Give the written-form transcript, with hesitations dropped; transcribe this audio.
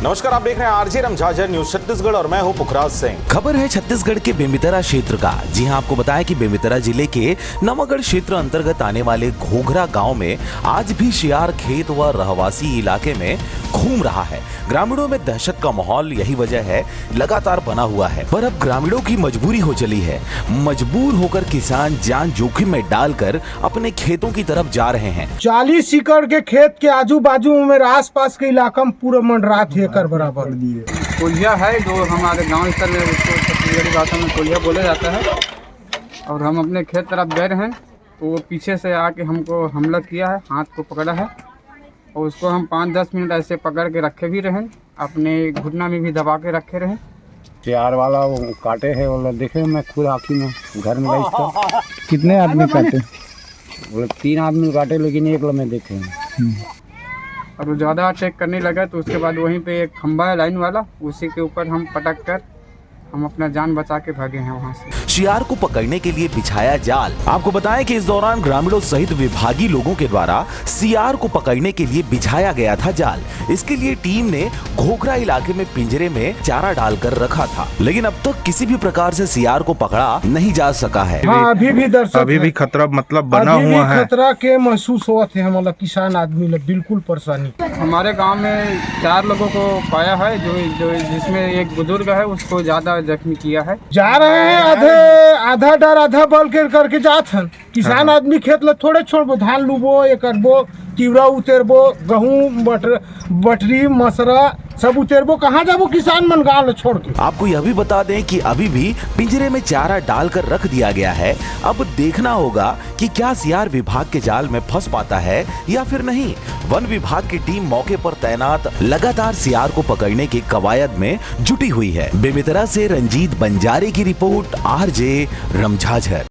नमस्कार, आप देख रहे हैं आरजे रमझाझर न्यूज छत्तीसगढ़ और मैं हूं पुखराज सिंह। खबर है छत्तीसगढ़ के बेमेतरा क्षेत्र का। जी हां, आपको बताया कि बेमेतरा जिले के नवागढ़ क्षेत्र अंतर्गत आने वाले घोघरा गांव में आज भी शियार खेत व रहवासी इलाके में घूम रहा है। ग्रामीणों में दहशत का माहौल यही वजह है लगातार बना हुआ है, पर अब ग्रामीणों की मजबूरी हो चली है। मजबूर होकर किसान जान जोखिम में डालकर अपने खेतों की तरफ जा रहे हैं। 40 एकड़ के खेत के आजू बाजू में मेरे आसपास के इलाका में पूरा मंडरात एकड़ बराबर कोलिया है जो हमारे गांव स्तर में उसको छत्तीसगढ़ी भाषा में कोलिया बोला जाता है। और हम अपने खेत तरफ गए हैं तो वो पीछे से आके हमको हमला किया है, हाथ को पकड़ा है और उसको हम 5-10 मिनट ऐसे पकड़ के रखे भी रहे, अपने घुटना में भी दबा के रखे रहे। प्यार वाला वो काटे है, वो देखे मैं खुद आँखी में घर में गई था। कितने आदमी काटे? वो 3 आदमी काटे लेकिन एक में देखे हैं। और वो ज़्यादा अटैक करने लगा तो उसके बाद वहीं पे एक खंभा है लाइन वाला, उसी के ऊपर हम पटक कर हम अपना जान बचा के भागे हैं वहाँ से। शियार को पकड़ने के लिए बिछाया जाल। आपको बताएं कि इस दौरान ग्रामीणों सहित विभागीय लोगों के द्वारा शियार को पकड़ने के लिए बिछाया गया था जाल। इसके लिए टीम ने घोघरा इलाके में पिंजरे में चारा डालकर रखा था, लेकिन अब तक किसी भी प्रकार से शियार को पकड़ा नहीं जा सका है। हाँ, अभी भी खतरा मतलब बना अभी हुआ भी है। खतरा के महसूस हुआ थे हमारा किसान आदमी लोग, बिल्कुल परेशानी। हमारे गांव में 4 लोगों को पाया है जो जिसमें एक बुजुर्ग है उसको ज़्यादा जख्मी किया है। जा रहे हैं आधा डर आधा बल के करके जात हन। किसान आदमी खेत ल थोड़े छोड़बो, धान लुबो, ये करबो, तिवरा उतेरबो, गहूँ बटरी मसरा सब उतेरबो, कहाँ जाबो किसान मन गाँव छोड़ के। आपको यह भी बता दें कि अभी भी पिंजरे में चारा डालकर रख दिया गया है। अब देखना होगा कि क्या शियार विभाग के जाल में फंस पाता है या फिर नहीं। वन विभाग की टीम मौके पर तैनात लगातार शियार को पकड़ने की कवायद में जुटी हुई है। बेमेतरा से रंजीत बंजारे की रिपोर्ट, आरजे रमझाझर।